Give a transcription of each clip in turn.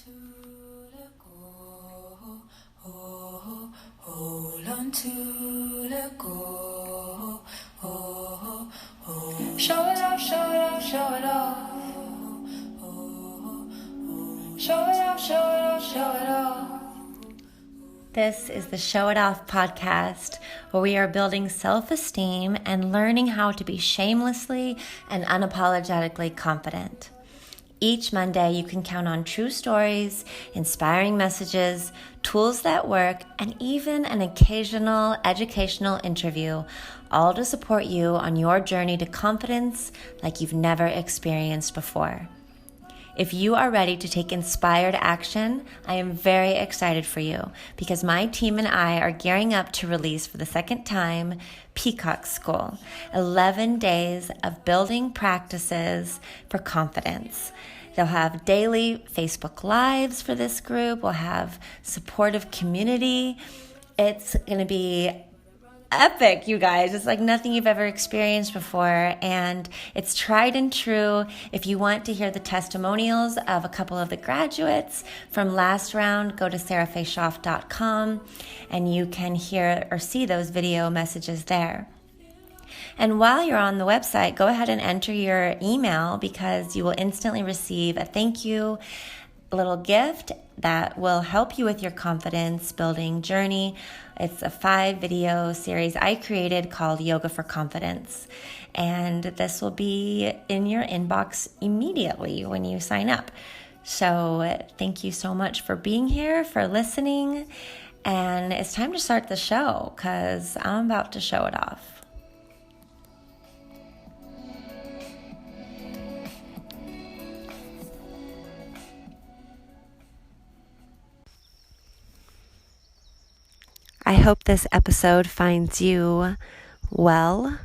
to the go. Oh, hold on to the go. Oh, oh, show it off, show it off, show it off. Show it off, show it off, show it off. This is the Show It Off podcast, where we are building self-esteem and learning how to be shamelessly and unapologetically confident. Each Monday, you can count on true stories, inspiring messages, tools that work, and even an occasional educational interview, all to support you on your journey to confidence like you've never experienced before. If you are ready to take inspired action, I am very excited for you because my team and I are gearing up to release for the second time Peacock School, 11 days of building practices for confidence. They'll have daily Facebook Lives for this group. We'll have supportive community. It's going to be epic, you guys. It's like nothing you've ever experienced before, and it's tried and true. If you want to hear the testimonials of a couple of the graduates from last round, go to sarahfayshoff.com and you can hear or see those video messages there. And while you're on the website, go ahead and enter your email because you will instantly receive a thank you little gift that will help you with your confidence building journey. It's a 5-video series I created called Yoga for Confidence. And this will be in your inbox immediately when you sign up. So thank you so much for being here, for listening. And it's time to start the show because I'm about to show it off. I hope this episode finds you well,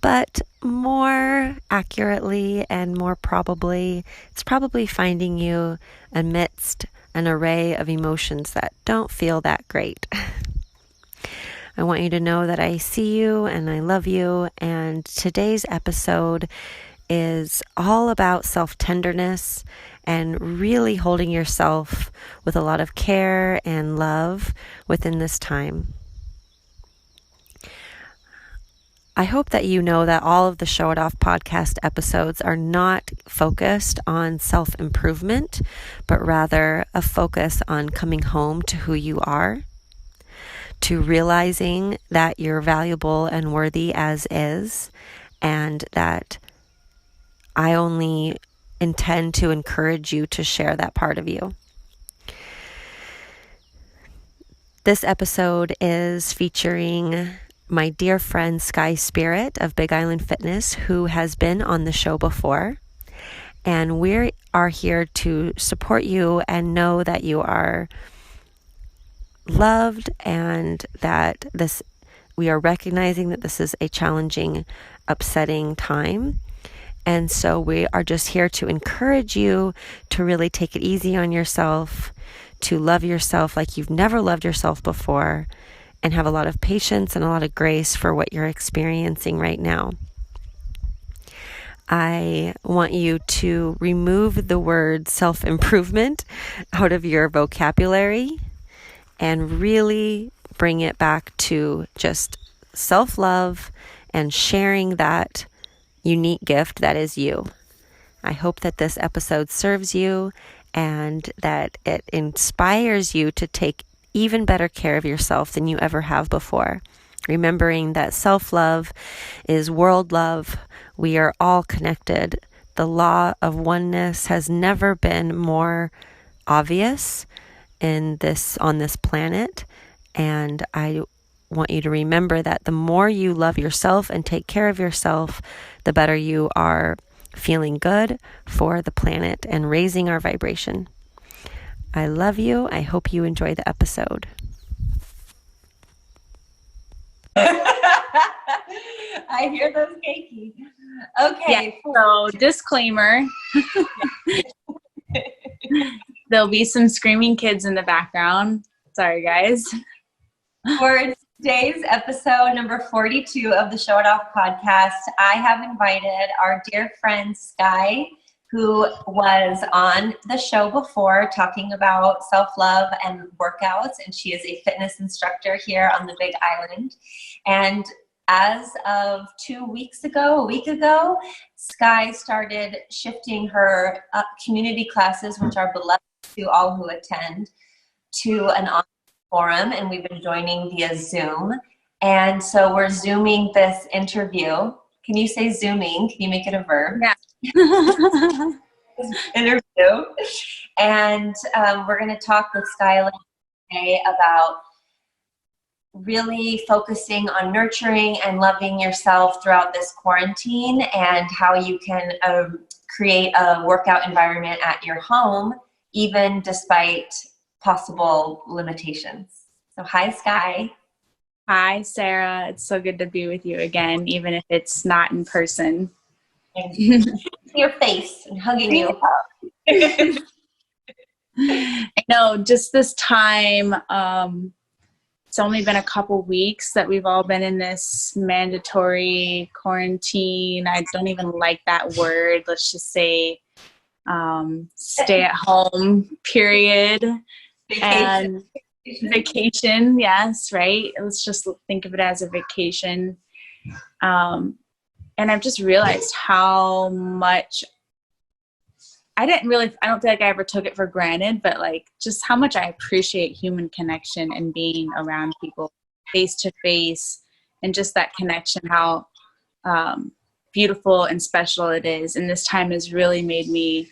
but more accurately and more probably, it's probably finding you amidst an array of emotions that don't feel that great. I want you to know that I see you and I love you, and today's episode is all about self-tenderness and really holding yourself with a lot of care and love within this time. I hope that you know that all of the Show It Off podcast episodes are not focused on self-improvement, but rather a focus on coming home to who you are, to realizing that you're valuable and worthy as is, and that I only intend to encourage you to share that part of you. This episode is featuring my dear friend Sky Spirit of Big Island Fitness, who has been on the show before. And we are here to support you and know that you are loved and that we are recognizing that this is a challenging, upsetting time. And so we are just here to encourage you to really take it easy on yourself, to love yourself like you've never loved yourself before, and have a lot of patience and a lot of grace for what you're experiencing right now. I want you to remove the word self-improvement out of your vocabulary and really bring it back to just self-love and sharing that unique gift that is you. I hope that this episode serves you and that it inspires you to take even better care of yourself than you ever have before. Remembering that self-love is world love. We are all connected. The law of oneness has never been more obvious on this planet. And I want you to remember that the more you love yourself and take care of yourself, the better you are feeling good for the planet and raising our vibration. I love you. I hope you enjoy the episode. I hear those cakey. Okay. Yeah, so disclaimer. There'll be some screaming kids in the background. Sorry, guys. For today's episode number 42 of the Show It Off podcast, I have invited our dear friend Sky who was on the show before talking about self-love and workouts, and she is a fitness instructor here on the Big Island. And as of a week ago, Sky started shifting her community classes, which are beloved to all who attend, to an online forum, and we've been joining via Zoom. And so we're Zooming this interview. Can you say Zooming? Can you make it a verb? Yeah. Interview. And we're going to talk with Skylar today about really focusing on nurturing and loving yourself throughout this quarantine, and how you can create a workout environment at your home, even despite possible limitations. So hi, Sky. Hi, Sarah. It's so good to be with you again, even if it's not in person. And your face and hugging you. I know, just this time, it's only been a couple weeks that we've all been in this mandatory quarantine. I don't even like that word. Let's just say stay at home period. And vacation, yes, right? Let's just think of it as a vacation. And I've just realized how much I don't feel like I ever took it for granted, but like just how much I appreciate human connection and being around people face to face, and just that connection, how beautiful and special it is. And this time has really made me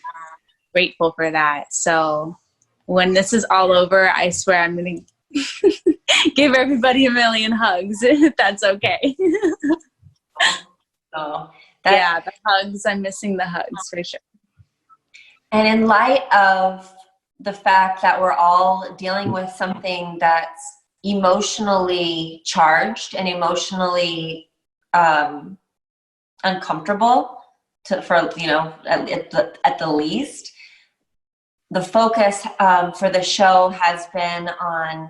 grateful for that. So when this is all over, I swear I'm going to give everybody a million hugs, if that's okay. Yeah, the hugs. I'm missing the hugs for sure. And in light of the fact that we're all dealing with something that's emotionally charged and emotionally uncomfortable, at the least, the focus for the show has been on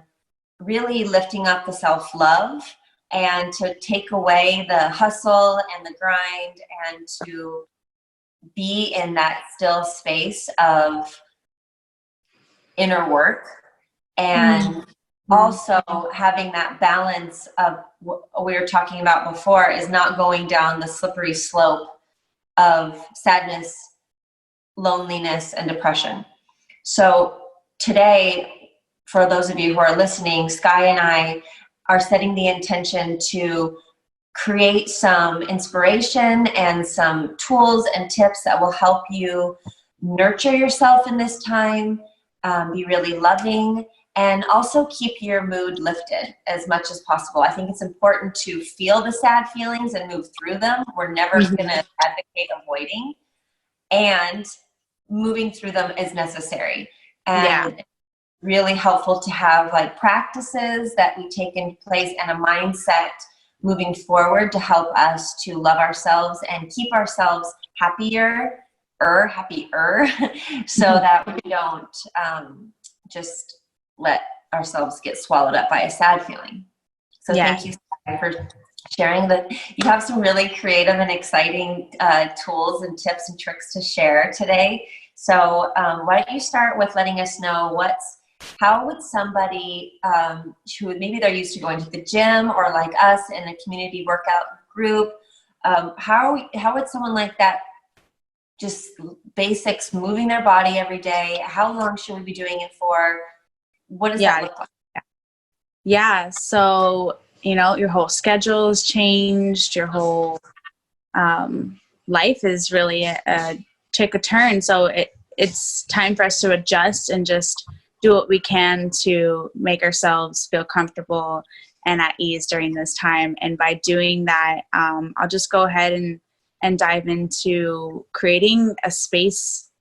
really lifting up the self-love, and to take away the hustle and the grind, and to be in that still space of inner work, and also having that balance of what we were talking about before, is not going down the slippery slope of sadness, loneliness, and depression. So today, for those of you who are listening, Sky and I are setting the intention to create some inspiration and some tools and tips that will help you nurture yourself in this time, be really loving, and also keep your mood lifted as much as possible. I think it's important to feel the sad feelings and move through them. We're never going to advocate avoiding, and moving through them is necessary. And really helpful to have like practices that we take in place, and a mindset moving forward to help us to love ourselves and keep ourselves happier, so that we don't just let ourselves get swallowed up by a sad feeling. So thank you for sharing that. You have some really creative and exciting tools and tips and tricks to share today. So why don't you start with letting us know how would somebody who maybe they're used to going to the gym, or like us in a community workout group, how would someone like that, just basics, moving their body every day, how long should we be doing it for? What does that look like? Yeah, so your whole schedule has changed, your whole life is really take a turn. So it's time for us to adjust and just do what we can to make ourselves feel comfortable and at ease during this time. And by doing that, I'll just go ahead and dive into creating a space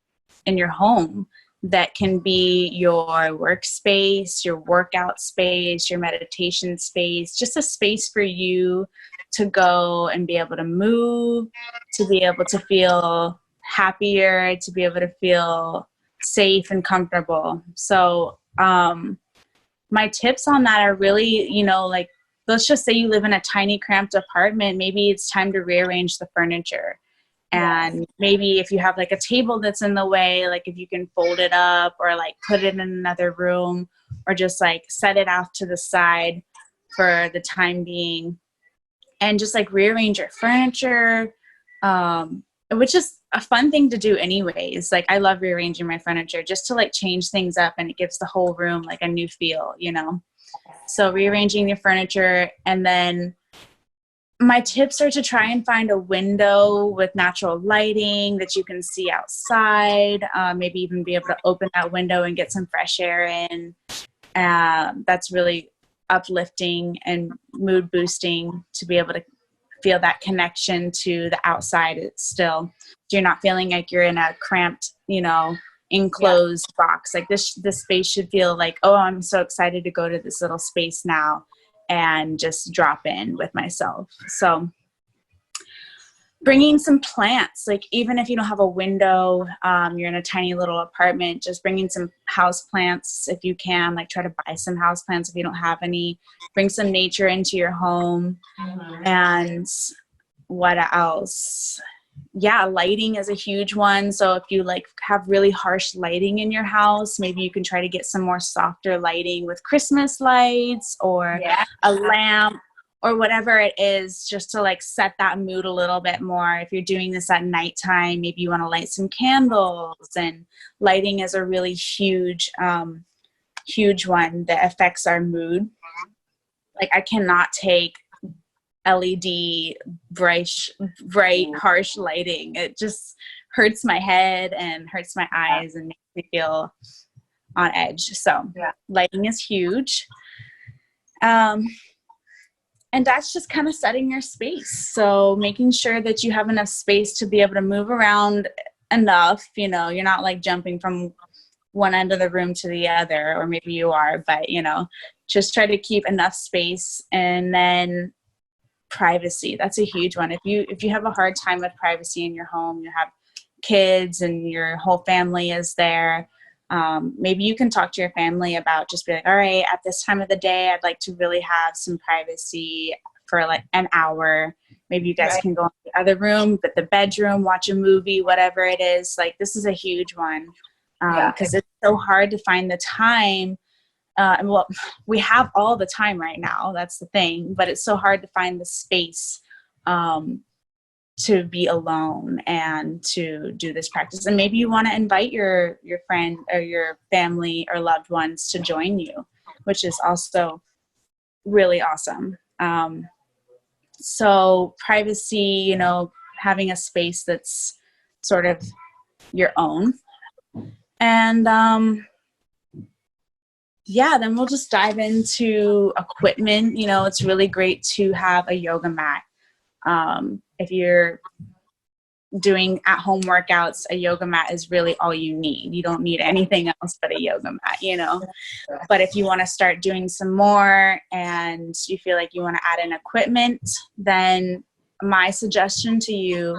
in your home that can be your workspace, your workout space, your meditation space, just a space for you to go and be able to move, to be able to feel happier, to be able to feel safe and comfortable. So my tips on that are really, like, let's just say you live in a tiny cramped apartment. Maybe it's time to rearrange the furniture. And maybe if you have like a table that's in the way, like if you can fold it up or like put it in another room or just like set it off to the side for the time being, and just like rearrange your furniture, which is a fun thing to do anyways. Like I love rearranging my furniture just to like change things up, and it gives the whole room like a new feel, you know? So rearranging your furniture. And then my tips are to try and find a window with natural lighting that you can see outside, maybe even be able to open that window and get some fresh air in. That's really uplifting and mood boosting to be able to feel that connection to the outside. It's still, you're not feeling like you're in a cramped, you know, enclosed box. Like this space should feel like, oh, I'm so excited to go to this little space now and just drop in with myself. So bringing some plants, like even if you don't have a window, you're in a tiny little apartment, just bringing some house plants if you can, like try to buy some house plants if you don't have any. Bring some nature into your home. And what else? Yeah, lighting is a huge one. So if you like have really harsh lighting in your house, maybe you can try to get some more softer lighting with Christmas lights or a lamp or whatever it is, just to like set that mood a little bit more. If you're doing this at nighttime, maybe you want to light some candles. And lighting is a really huge one that affects our mood. Like I cannot take LED bright, harsh lighting. It just hurts my head and hurts my eyes and makes me feel on edge. So lighting is huge. And that's just kind of setting your space. So making sure that you have enough space to be able to move around enough, you know, you're not like jumping from one end of the room to the other, or maybe you are, but you know, just try to keep enough space. And then privacy, that's a huge one. If you have a hard time with privacy in your home, you have kids and your whole family is there, maybe you can talk to your family about just be like, all right, at this time of the day I'd like to really have some privacy for like an hour. Maybe you guys can go in the other room, but the bedroom, watch a movie, whatever it is. Like this is a huge one, because it's so hard to find the time. And well, we have all the time right now. That's the thing, but it's so hard to find the space to be alone and to do this practice. And maybe you want to invite your friend or your family or loved ones to join you, which is also really awesome. So privacy, you know, having a space that's sort of your own. And then we'll just dive into equipment. You know, it's really great to have a yoga mat. If you're doing at-home workouts, a yoga mat is really all you need. You don't need anything else but a yoga mat, you know. But if you want to start doing some more and you feel like you want to add in equipment, then my suggestion to you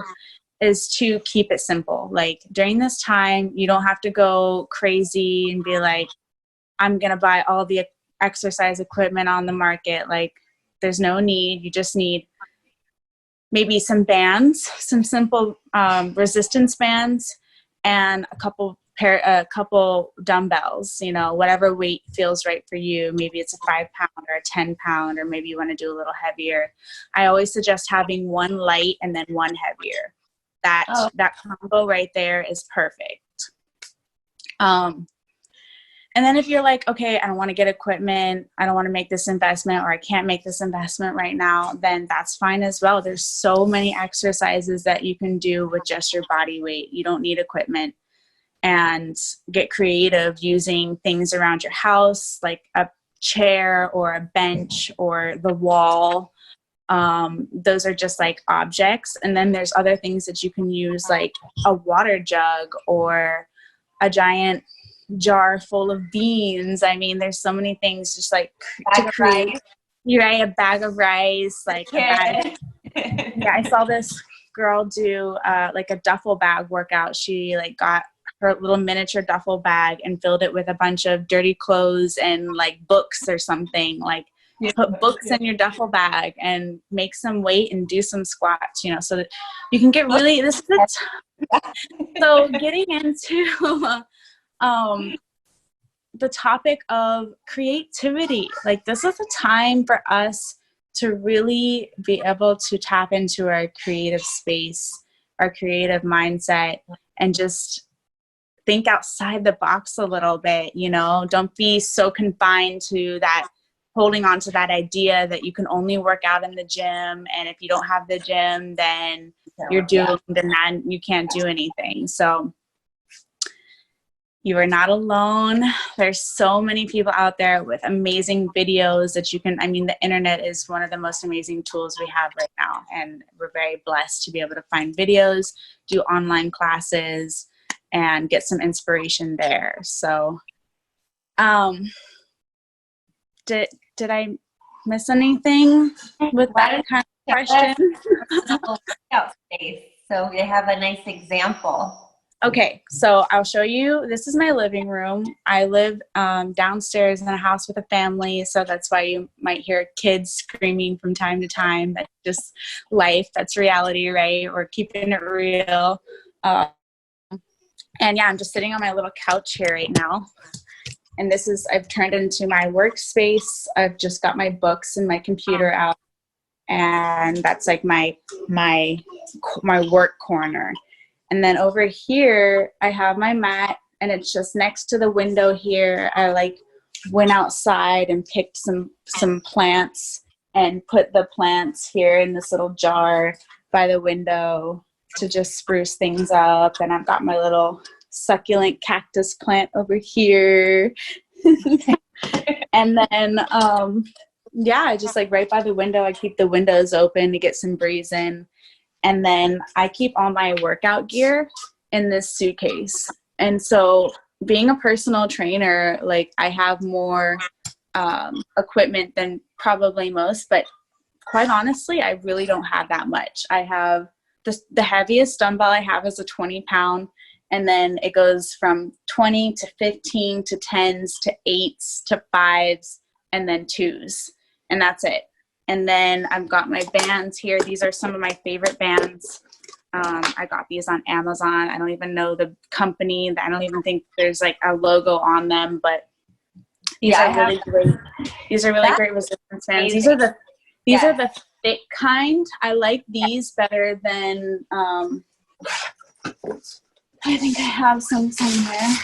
is to keep it simple. Like during this time, you don't have to go crazy and be like, I'm going to buy all the exercise equipment on the market. Like there's no need. You just need maybe some bands, some simple resistance bands, and a couple dumbbells, you know, whatever weight feels right for you. Maybe it's a 5-pound or a 10-pound, or maybe you want to do a little heavier. I always suggest having one light and then one heavier. That combo right there is perfect. And then if you're like, okay, I don't want to get equipment, I don't want to make this investment, or I can't make this investment right now, then that's fine as well. There's so many exercises that you can do with just your body weight. You don't need equipment. And get creative using things around your house, like a chair or a bench or the wall. Those are just like objects. And then there's other things that you can use, like a water jug or a giant jar full of beans. I mean, there's so many things just like to create. You're right, a bag of rice, like a bag. Yeah, I saw this girl do like a duffel bag workout. She like got her little miniature duffel bag and filled it with a bunch of dirty clothes and like books or something. Like put books in your duffel bag and make some weight and do some squats, you know, so that you can get really, so getting into the topic of creativity, like this is a time for us to really be able to tap into our creative space, our creative mindset, and just think outside the box a little bit, you know, don't be so confined to that, holding on to that idea that you can only work out in the gym. And if you don't have the gym, then you're doomed and then you can't do anything. So you are not alone. There's so many people out there with amazing videos that you can, I mean, the internet is one of the most amazing tools we have right now. And we're very blessed to be able to find videos, do online classes, and get some inspiration there. So, did I miss anything with that kind of question? So we have a nice example. Okay, so I'll show you. This is my living room. I live downstairs in a house with a family, so that's why you might hear kids screaming from time to time. That's just life. That's reality, right? We're keeping it real. And yeah, I'm just sitting on my little couch here right now. And this is, I've turned into my workspace. I've just got my books and my computer out. And that's like my work corner. And then over here, I have my mat, and it's just next to the window here. I like went outside and picked some plants and put the plants here in this little jar by the window to just spruce things up. And I've got my little succulent cactus plant over here. And then, yeah, just like right by the window, I keep the windows open to get some breeze in. And then I keep all my workout gear in this suitcase. And so being a personal trainer, like I have more equipment than probably most, but quite honestly, I really don't have that much. I have the heaviest dumbbell I have is a 20-pound, and then it goes from 20 to 15 to 10s to 8s to 5s and then 2s. And that's it. And then I've got my bands here. These are some of my favorite bands. I got these on Amazon. I don't even know the company. I don't even think there's like a logo on them, but these are really great. These are really great resistance bands. These are the thick kind. I like these better than, I think I have some somewhere.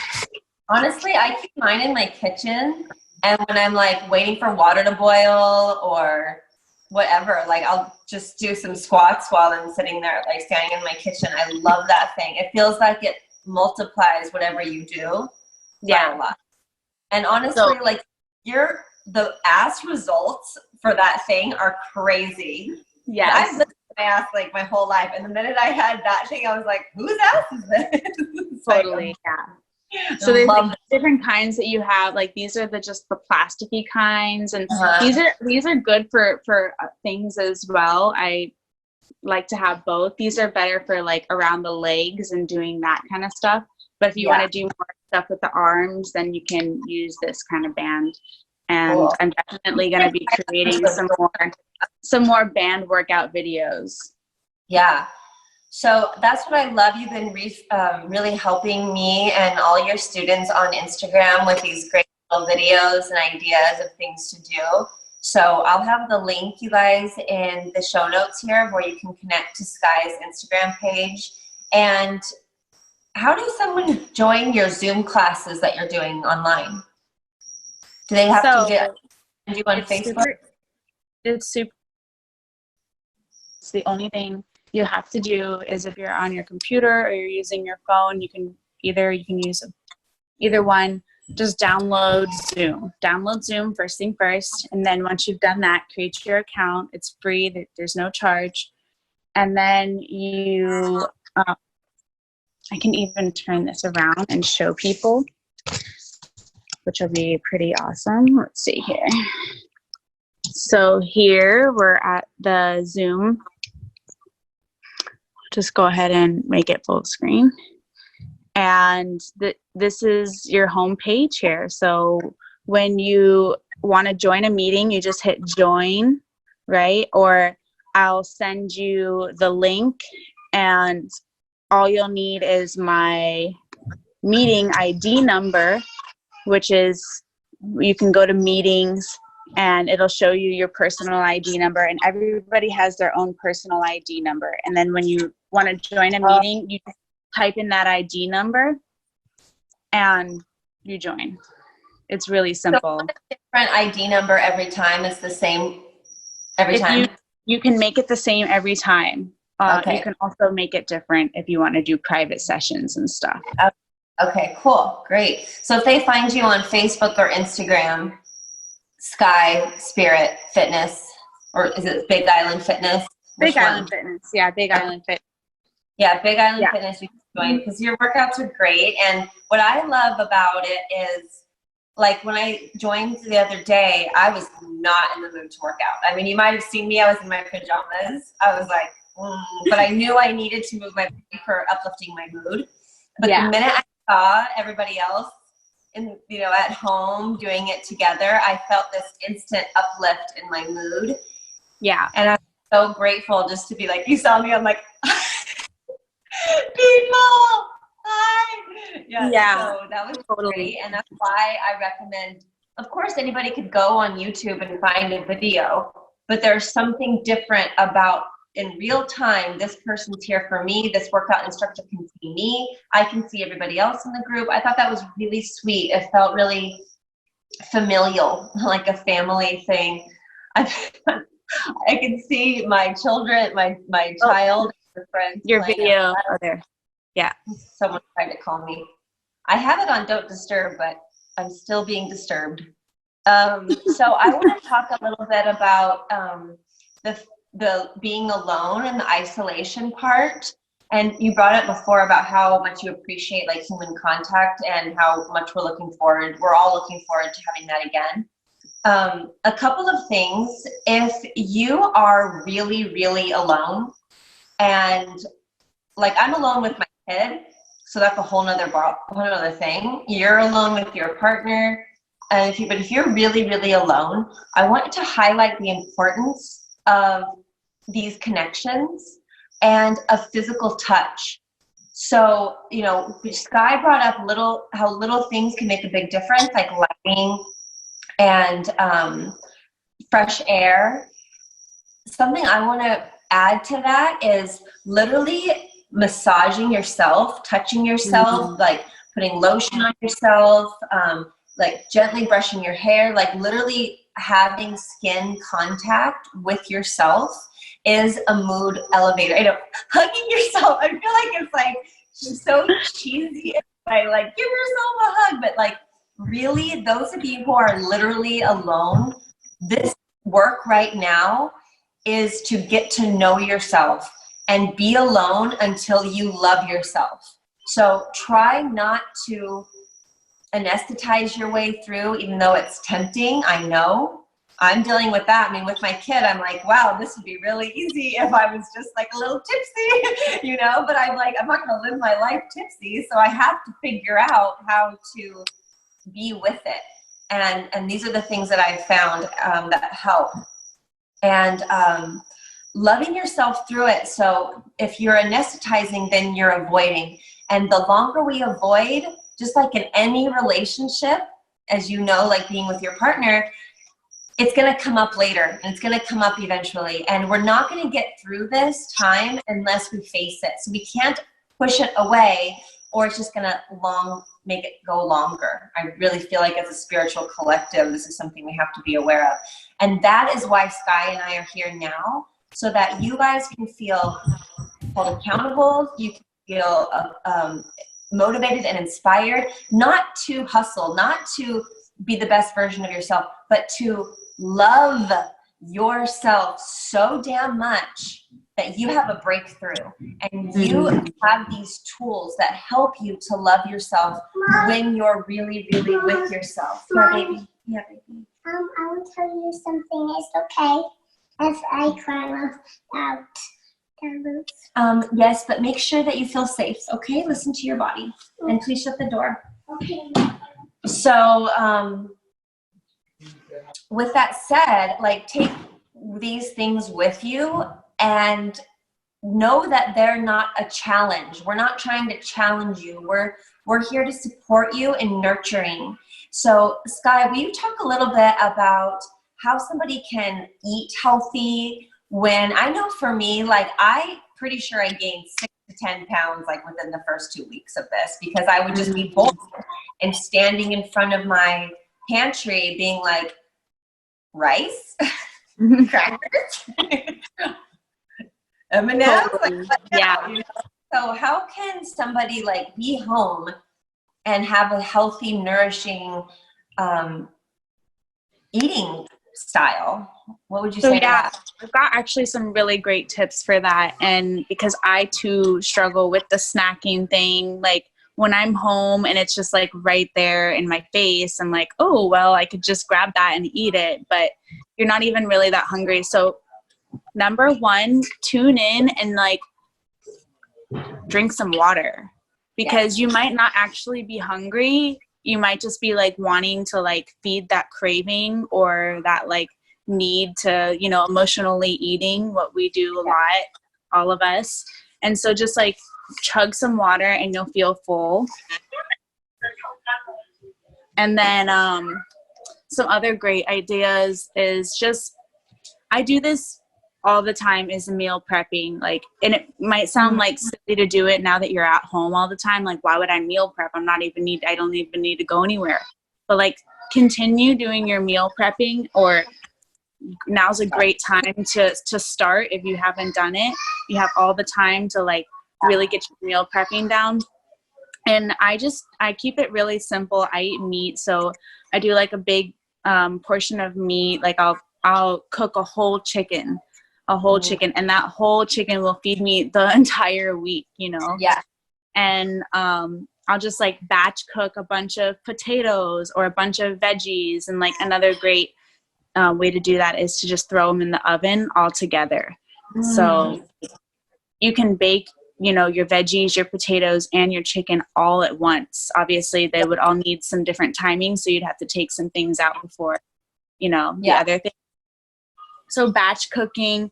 Honestly, I keep mine in my kitchen, and when I'm like waiting for water to boil or whatever, like I'll just do some squats while I'm sitting there, like standing in my kitchen. I love that thing. It feels like it multiplies whatever you do. Yeah. A lot. And honestly, like the ass results for that thing are crazy. Yeah. I've lived my ass like my whole life, and the minute I had that thing, I was like, whose ass is this? Totally. Yeah. So there's like different kinds that you have. Like these are just the plasticky kinds, and these are good for things as well. I like to have both. These are better for like around the legs and doing that kind of stuff. But if you want to do more stuff with the arms, then you can use this kind of band. And cool. I'm definitely going to be creating some more band workout videos. Yeah. So that's what I love. You've been really helping me and all your students on Instagram with these great little videos and ideas of things to do. So I'll have the link, you guys, in the show notes here where you can connect to Sky's Instagram page. And how does someone join your Zoom classes that you're doing online? Do they have to get you on Facebook? It's the only thing you have to do is if you're on your computer or you're using your phone, you can use either one. Just download Zoom. Download Zoom first thing first, and then once you've done that, create your account. It's free. There's no charge. And then you, I can even turn this around and show people, which will be pretty awesome. Let's see here. So here we're at the Zoom. Just go ahead and make it full screen. And this is your home page here. So when you want to join a meeting, you just hit join, right? Or I'll send you the link, and all you'll need is my meeting ID number, which is, you can go to meetings and it'll show you your personal ID number, and everybody has their own personal ID number. And then when you want to join a meeting, you just type in that ID number and you join. It's really simple. So different ID number every time. It's the same every time. You can make it the same every time. Okay. You can also make it different if you want to do private sessions and stuff. Okay, cool. Great. So if they find you on Facebook or Instagram, Sky Spirit Fitness, or is it Big Island Fitness? Big Island Fitness. Yeah, Big Island Fitness. Yeah, Big Island Fitness, you can join because your workouts are great. And what I love about it is, like, when I joined the other day, I was not in the mood to work out. I mean, you might have seen me. I was in my pajamas. I was like, but I knew I needed to move my body for uplifting my mood. But the minute I saw everybody else at home doing it together, I felt this instant uplift in my mood. Yeah. And I'm so grateful just to be like, you saw me, I'm like, people, hi. Yeah. So that was great. And that's why I recommend, of course, anybody could go on YouTube and find a video, but there's something different about, in real time, this person's here for me. This workout instructor can see me. I can see everybody else in the group. I thought that was really sweet. It felt really familial, like a family thing. I can see my children, my child, friends. Your video. Oh, there. Yeah. Someone tried to call me. I have it on Don't Disturb, but I'm still being disturbed. So I want to talk a little bit about the being alone and the isolation part. And you brought up before about how much you appreciate like human contact and how much we're all looking forward to having that again. A couple of things. If you are really, really alone, and like I'm alone with my kid, so that's a whole nother thing. You're alone with your partner, and if you're really, really alone, I want to highlight the importance of these connections and a physical touch. So, Sky brought up how little things can make a big difference, like lighting and fresh air. Something I want to add to that is literally massaging yourself, touching yourself, like putting lotion on yourself, like gently brushing your hair, like literally having skin contact with yourself is a mood elevator. Hugging yourself, I feel like it's like so cheesy. I like, give yourself a hug, but like really, those of you who are literally alone, this work right now is to get to know yourself and be alone until you love yourself. So try not to anesthetize your way through, even though it's tempting. I know. I'm dealing with that. I mean, with my kid, I'm like, wow, this would be really easy if I was just like a little tipsy, but I'm like, I'm not going to live my life tipsy. So I have to figure out how to be with it. And these are the things that I've found that help. And loving yourself through it. So if you're anesthetizing, then you're avoiding. And the longer we avoid, just like in any relationship, as you know, like being with your partner, it's going to come up later, and it's going to come up eventually. And we're not going to get through this time unless we face it. So we can't push it away, or it's just going to make it go longer. I really feel like as a spiritual collective, this is something we have to be aware of. And that is why Sky and I are here now, so that you guys can feel held accountable, you can feel motivated and inspired, not to hustle, not to be the best version of yourself, but to love yourself so damn much that you have a breakthrough, and you have these tools that help you to love yourself when you're really, really with yourself. Yeah, baby. Yeah, baby. I will tell you something. It's okay if I cry out the roof. Yes, but make sure that you feel safe, okay? Listen to your body. And please shut the door. Okay. So, with that said, like, take these things with you and know that they're not a challenge. We're not trying to challenge you. We're here to support you in nurturing. So, Sky, will you talk a little bit about how somebody can eat healthy? When I know for me, like, I pretty sure I gained 6 to 10 pounds like within the first 2 weeks of this, because I would just be bold and standing in front of my pantry being like, rice, crackers, M&Ms, Totally. like, Yeah. you know? So how can somebody like be home and have a healthy, nourishing eating style? What would you So say to yeah, that? I've got actually some really great tips for that. And because I too struggle with the snacking thing, like when I'm home and it's just like right there in my face, I'm like, oh, well, I could just grab that and eat it, but you're not even really that hungry. So number one, tune in and like drink some water, because you might not actually be hungry. You might just be like wanting to like feed that craving or that like need to, you know, emotionally eating, what we do a lot, all of us. And so just like chug some water and you'll feel full. And then some other great ideas is just, I do this all the time, is meal prepping. Like, and it might sound like silly to do it now that you're at home all the time. Like, why would I meal prep? I don't even need to go anywhere. But like, continue doing your meal prepping, or now's a great time to start. If you haven't done it, you have all the time to like really get your meal prepping down. And I keep it really simple. I eat meat, so I do like a big portion of meat. Like I'll cook a whole chicken, and that whole chicken will feed me the entire week, you know? Yeah. And I'll just like batch cook a bunch of potatoes or a bunch of veggies. And like another great way to do that is to just throw them in the oven all together. So you can bake, you know, your veggies, your potatoes, and your chicken all at once. Obviously, they would all need some different timing, so you'd have to take some things out before, you know, the other thing. So batch cooking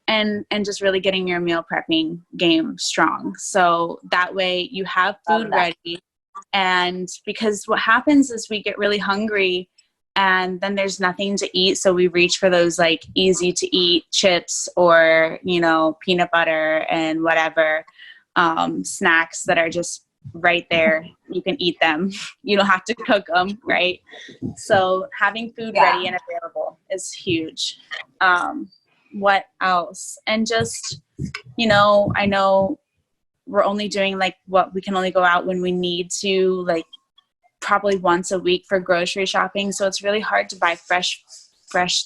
and just really getting your meal prepping game strong. So that way you have food ready. And because what happens is we get really hungry and then there's nothing to eat. So we reach for those like easy to eat chips or, you know, peanut butter and whatever snacks that are just right there. You can eat them. You don't have to cook them, right? So having food ready and available is huge. What else? And just, you know, I know we're only doing like what we can only go out when we need to, like probably once a week for grocery shopping. So it's really hard to buy fresh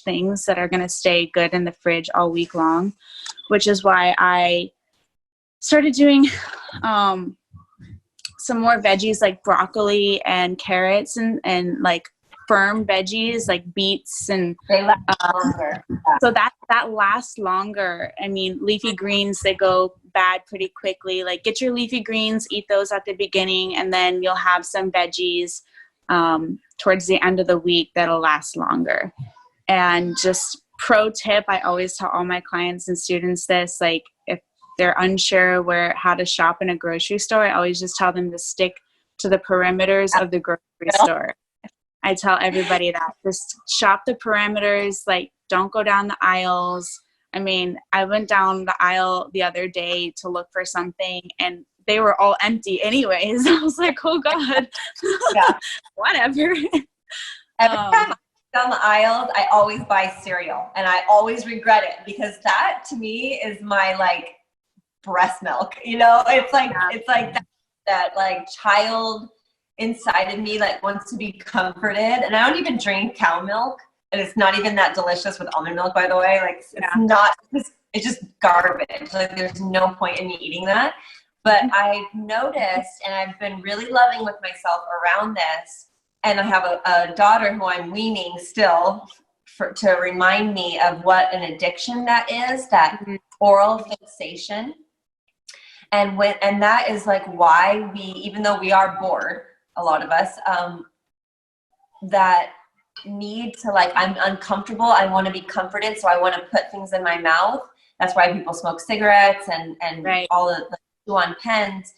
things that are going to stay good in the fridge all week long, which is why I started doing some more veggies like broccoli and carrots and like firm veggies like beets and They last longer. so that lasts longer. I mean, leafy greens, they go bad pretty quickly. Like get your leafy greens, eat those at the beginning, and then you'll have some veggies towards the end of the week that'll last longer. And just pro tip, I always tell all my clients and students this, like if they're unsure how to shop in a grocery store, I always just tell them to stick to the perimeters of the grocery store. I tell everybody that. Just shop the perimeters, like don't go down the aisles. I mean, I went down the aisle the other day to look for something and they were all empty anyways. I was like, oh God, whatever. Every time I go down the aisles, I always buy cereal and I always regret it because that to me is my like breast milk, you know? It's like that like child inside of me like wants to be comforted, and I don't even drink cow milk, and it's not even that delicious with almond milk, by the way. Like it's just garbage. Like there's no point in me eating that. But I've noticed, and I've been really loving with myself around this, and I have a daughter who I'm weaning still to remind me of what an addiction that is, that oral fixation. And that is like why even though we are bored, a lot of us, that need to, like, I'm uncomfortable. I want to be comforted. So I want to put things in my mouth. That's why people smoke cigarettes and Right. all of the chew on pens,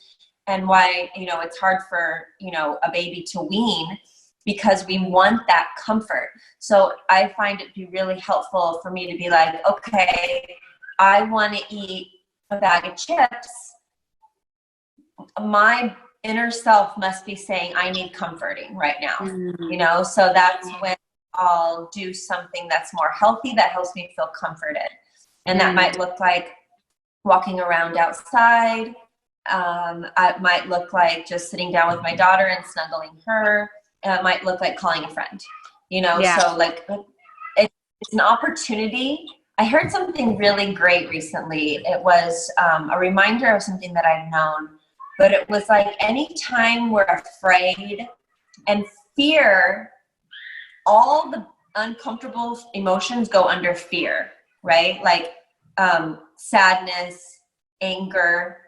and why, you know, it's hard for, you know, a baby to wean, because we want that comfort. So I find it to be really helpful for me to be like, okay, I want to eat a bag of chips. My inner self must be saying, I need comforting right now, you know? So that's when I'll do something that's more healthy, that helps me feel comforted. And that might look like walking around outside. It might look like just sitting down with my daughter and snuggling her. It might look like calling a friend, you know? Yeah. So like, it's an opportunity. I heard something really great recently. It was a reminder of something that I've known, but it was like, anytime we're afraid and fear, all the uncomfortable emotions go under fear, right? Like sadness, anger,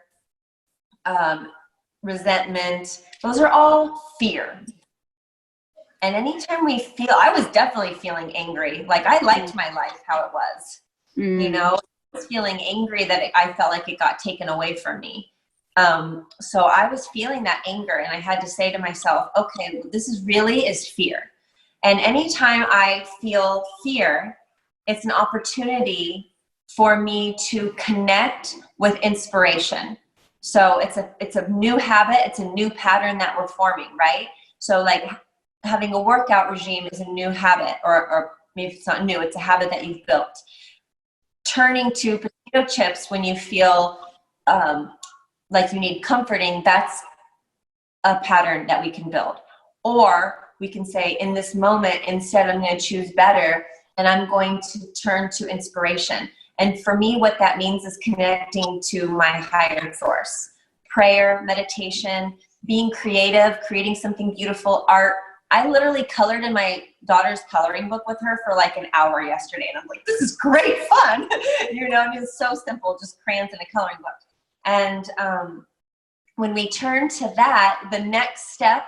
resentment, those are all fear. And anytime we feel, I was definitely feeling angry. Like, I liked my life how it was, you know, I was feeling angry that I felt like it got taken away from me. So I was feeling that anger, and I had to say to myself, okay, this is fear. And anytime I feel fear, it's an opportunity for me to connect with inspiration. So it's a new habit. It's a new pattern that we're forming, right? So like, having a workout regime is a new habit, or maybe it's not new, it's a habit that you've built. Turning to potato chips when you feel like you need comforting, that's a pattern that we can build. Or we can say, in this moment, instead, I'm going to choose better, and I'm going to turn to inspiration. And for me, what that means is connecting to my higher source. Prayer, meditation, being creative, creating something beautiful, art. I literally colored in my daughter's coloring book with her for like an hour yesterday. And I'm like, this is great fun. You know, and it's so simple, just crayons and a coloring book. And when we turn to that, the next step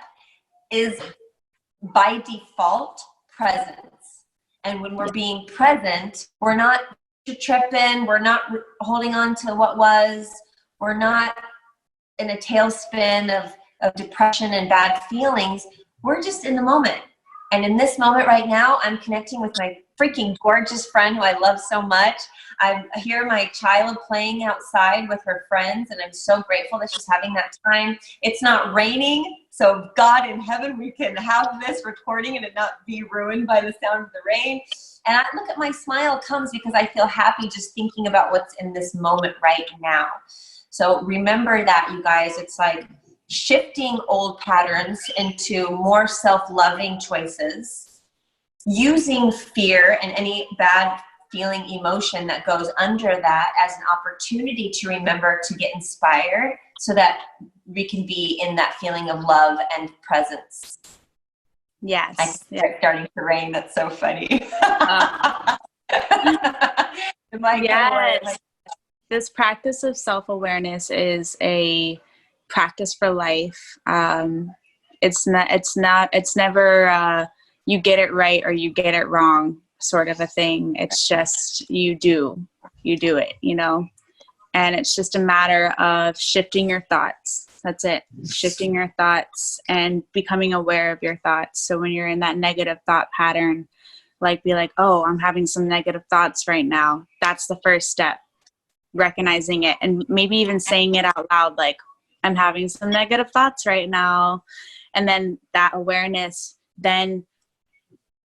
is by default presence. And when we're being present, we're not tripping, we're not holding on to what was, we're not in a tailspin of depression and bad feelings. We're just in the moment. And in this moment right now, I'm connecting with my freaking gorgeous friend who I love so much. I hear my child playing outside with her friends, and I'm so grateful that she's having that time. It's not raining, so God in heaven, we can have this recording and it not be ruined by the sound of the rain. And I look at my smile comes because I feel happy just thinking about what's in this moment right now. So remember that, you guys. It's like shifting old patterns into more self-loving choices, using fear and any bad feeling emotion that goes under that as an opportunity to remember to get inspired so that we can be in that feeling of love and presence. Yes. It's starting to rain. That's so funny. Yes. This practice of self-awareness is a practice for life. It's never you get it right or you get it wrong sort of a thing. It's just you do it, you know, and it's just a matter of shifting your thoughts. That's it. Shifting your thoughts and becoming aware of your thoughts. So when you're in that negative thought pattern, like be like, oh, I'm having some negative thoughts right now. That's the first step. Recognizing it, and maybe even saying it out loud, like, I'm having some negative thoughts right now. And then that awareness then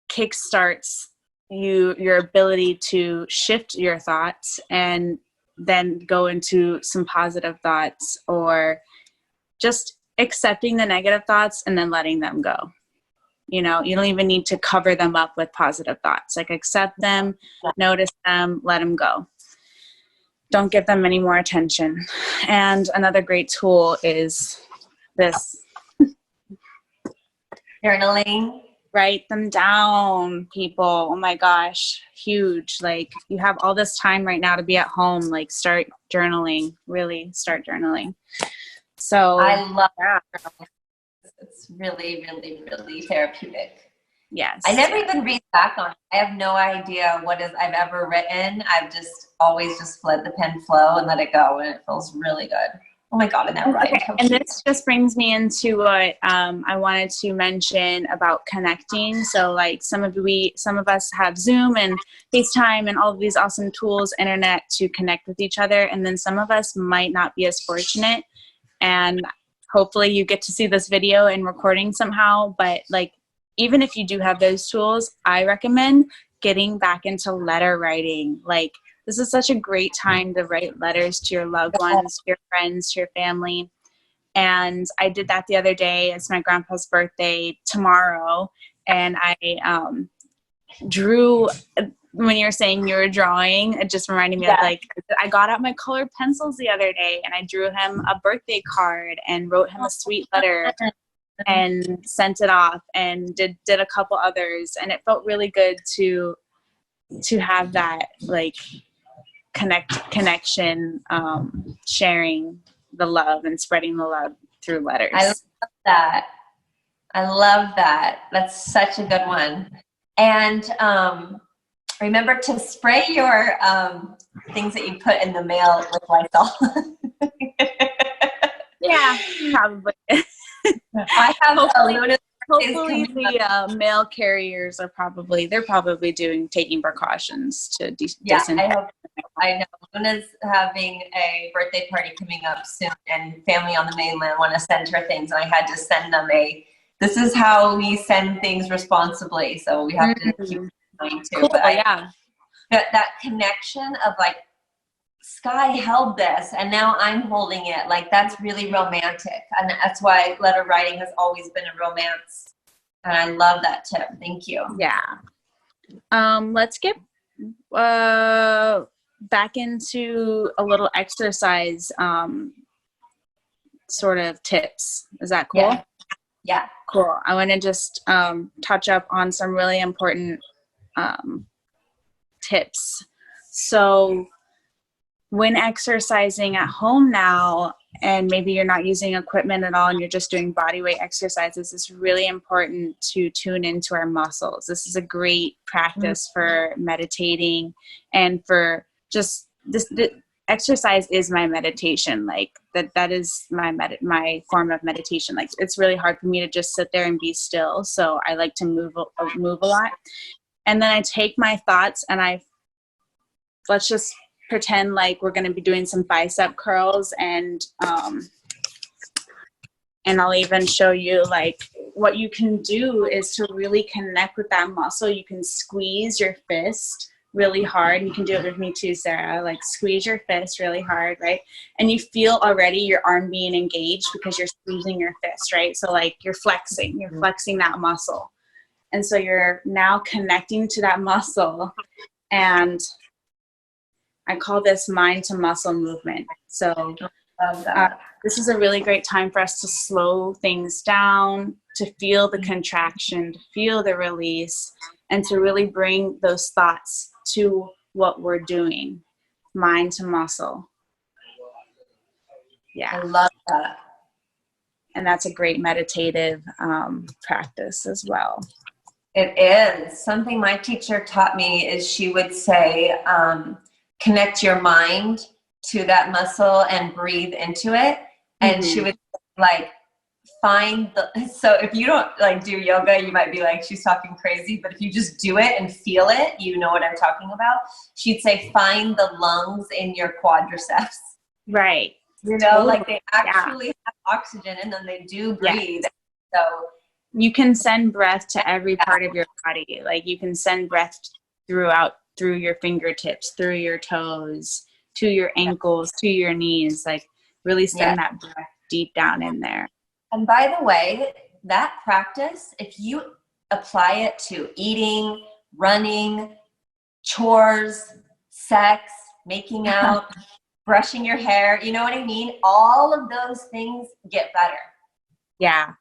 kickstarts your ability to shift your thoughts and then go into some positive thoughts, or just accepting the negative thoughts and then letting them go. You know, you don't even need to cover them up with positive thoughts. Like, accept them, notice them, let them go. Don't give them any more attention. And another great tool is this. Journaling. Write them down, people. Oh my gosh, huge. Like, you have all this time right now to be at home. Like, start journaling. Really start journaling. So I love that. It's really, really, really therapeutic. Yes. I never even read back on it. I have no idea I've ever written. I've just always just let the pen flow and let it go, and it feels really good. Oh my God, and that rhymed. Okay. And this just brings me into what I wanted to mention about connecting. So like some of us have Zoom and FaceTime and all of these awesome tools, internet, to connect with each other. And then some of us might not be as fortunate. And hopefully you get to see this video and recording somehow. But like, even if you do have those tools, I recommend getting back into letter writing. Like, this is such a great time to write letters to your loved ones, to your friends, to your family. And I did that the other day. It's my grandpa's birthday tomorrow. And I drew, when you're saying you were drawing, it just reminded me of like, I got out my colored pencils the other day and I drew him a birthday card and wrote him a sweet letter and sent it off, and did a couple others. And it felt really good to have that like connection, sharing the love and spreading the love through letters. I love that. That's such a good one. And remember to spray your things that you put in the mail with Lysol. Yeah, probably. I have hopefully the mail carriers are probably taking precautions to disinfect. I know Luna's having a birthday party coming up soon, and family on the mainland want to send her things, and I had to send them this is how we send things responsibly, so we have to keep in mind too. Cool, but yeah. That connection of like, Sky held this and now I'm holding it, like that's really romantic, and that's why letter writing has always been a romance, and I love that tip. Thank you. Yeah. Let's get back into a little exercise sort of tips. Is that cool? Yeah. Cool. I want to just touch up on some really important tips. So when exercising at home now, and maybe you're not using equipment at all and you're just doing body weight exercises, it's really important to tune into our muscles. This is a great practice for meditating, and for just the exercise is my meditation. Like that is my form of meditation. Like, it's really hard for me to just sit there and be still. So I like to move a lot. And then I take my thoughts and let's just pretend like we're going to be doing some bicep curls, and I'll even show you like what you can do is to really connect with that muscle. You can squeeze your fist really hard. You can do it with me too, Sarah. Like, squeeze your fist really hard, right? And you feel already your arm being engaged because you're squeezing your fist, right? So like you're flexing that muscle. And so you're now connecting to that muscle, and I call this mind to muscle movement. So this is a really great time for us to slow things down, to feel the contraction, to feel the release, and to really bring those thoughts to what we're doing, mind to muscle. Yeah. I love that. And that's a great meditative practice as well. It is. Something my teacher taught me is she would say, connect your mind to that muscle and breathe into it. And she would like so if you don't like do yoga, you might be like, she's talking crazy, but if you just do it and feel it, you know what I'm talking about. She'd say, find the lungs in your quadriceps. Right. You know, like they actually have oxygen and then they do breathe. Yes. So you can send breath to every part of your body. Like, you can send breath through your fingertips, through your toes, to your ankles, to your knees. Like, really send that breath deep down in there. And by the way, that practice, if you apply it to eating, running, chores, sex, making out, brushing your hair, you know what I mean? All of those things get better. Yeah.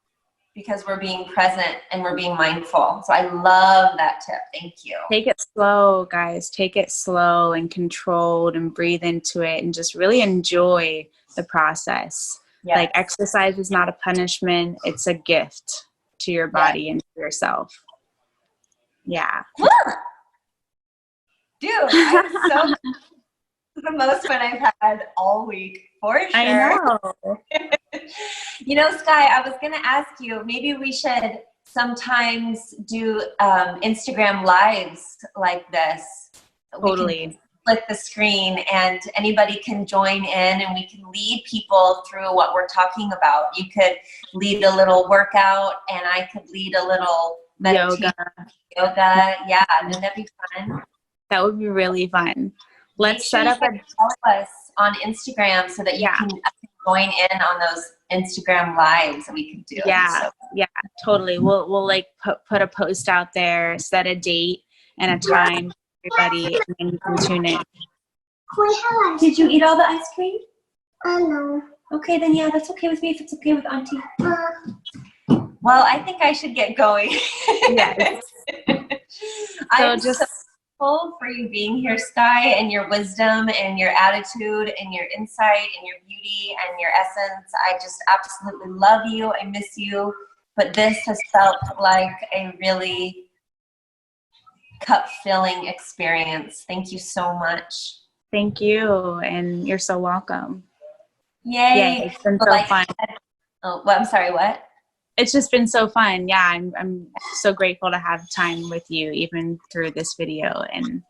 Because we're being present and we're being mindful. So I love that tip. Thank you. Take it slow, guys. Take it slow and controlled, and breathe into it and just really enjoy the process. Yes. Like, exercise is not a punishment. It's a gift to your body and to yourself. Yeah. Dude, I'm so the most fun I've had all week, for sure. I know. Sky, I was going to ask you, maybe we should sometimes do Instagram lives like this. Totally. We can split the screen and anybody can join in and we can lead people through what we're talking about. You could lead a little workout and I could lead a little meditation. Yoga. Yeah, and that'd be fun. That would be really fun. Let's set up follow us on Instagram so that you can join in on those Instagram lives that we can do. Yeah, totally. We'll like put a post out there, set a date and a time for everybody, and then you can tune in. Did you eat all the ice cream? No. Okay, then yeah, that's okay with me if it's okay with Auntie. Well, I think I should get going. Yes. I'm so grateful for you being here, Sky, and your wisdom and your attitude and your insight and your beauty and your essence. I just absolutely love you. I miss you. But this has felt like a really cup-filling experience. Thank you so much. Thank you, and you're so welcome. Yay. It's been so fun. I'm sorry, what? It's just been so fun. Yeah, I'm so grateful to have time with you, even through this video, and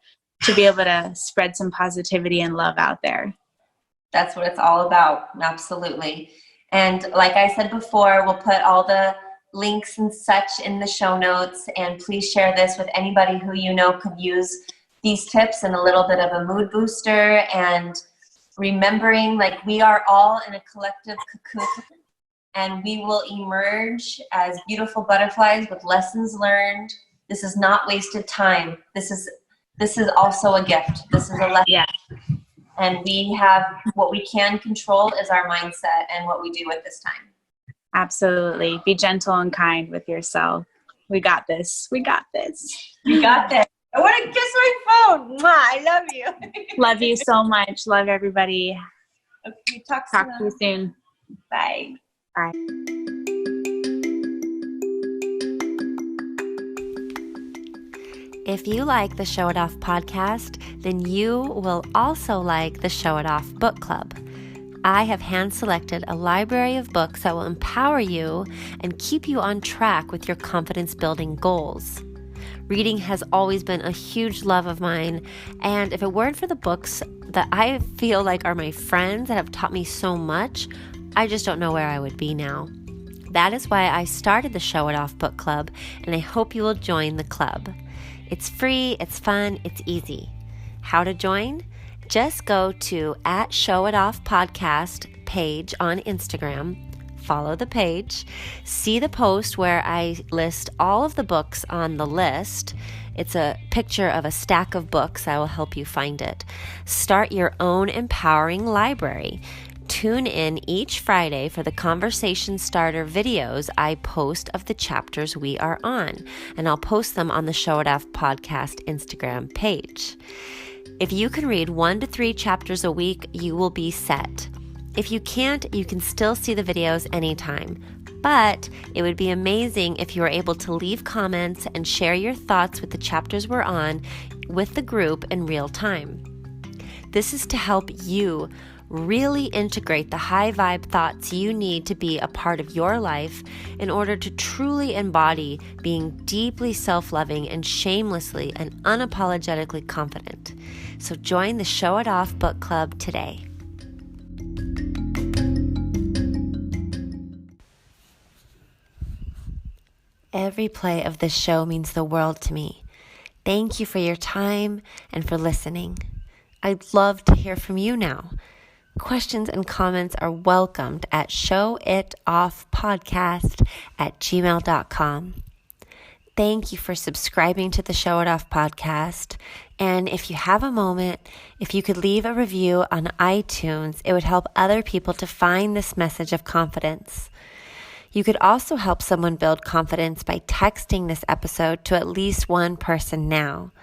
to be able to spread some positivity and love out there. That's what it's all about. Absolutely. And like I said before, we'll put all the links and such in the show notes, and please share this with anybody who you know could use these tips and a little bit of a mood booster, and remembering like we are all in a collective cocoon. And we will emerge as beautiful butterflies with lessons learned. This is not wasted time. This is also a gift. This is a lesson. Yeah. And we have what we can control is our mindset and what we do at this time. Absolutely. Be gentle and kind with yourself. We got this. We got this. You got this. I want to kiss my phone. Mwah, I love you. Love you so much. Love everybody. Okay, talk to you soon. Bye. Bye. If you like the Show It Off podcast, then you will also like the Show It Off book club. I have hand-selected a library of books that will empower you and keep you on track with your confidence-building goals. Reading has always been a huge love of mine, and if it weren't for the books that I feel like are my friends that have taught me so much, I just don't know where I would be now. That is why I started the Show It Off book club, and I hope you will join the club. It's free, it's fun, it's easy. How to join? Just go to @ShowItOffPodcast page on Instagram, follow the page, see the post where I list all of the books on the list. It's a picture of a stack of books. I will help you find it. Start your own empowering library. Tune in each Friday for the conversation starter videos I post of the chapters we are on, and I'll post them on the Show It Off podcast Instagram page. If you can read 1 to 3 chapters a week, you will be set. If you can't, you can still see the videos anytime. But it would be amazing if you were able to leave comments and share your thoughts with the chapters we're on with the group in real time. This is to help you really integrate the high vibe thoughts you need to be a part of your life in order to truly embody being deeply self-loving and shamelessly and unapologetically confident. So join the Show It Off book club today. Every play of this show means the world to me. Thank you for your time and for listening. I'd love to hear from you now. Questions and comments are welcomed at showitoffpodcast@gmail.com. Thank you for subscribing to the Show It Off podcast. And if you have a moment, if you could leave a review on iTunes, it would help other people to find this message of confidence. You could also help someone build confidence by texting this episode to at least one person now.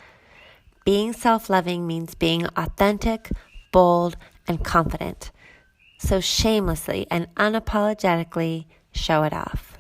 Being self-loving means being authentic, bold, and confident. So shamelessly and unapologetically show it off.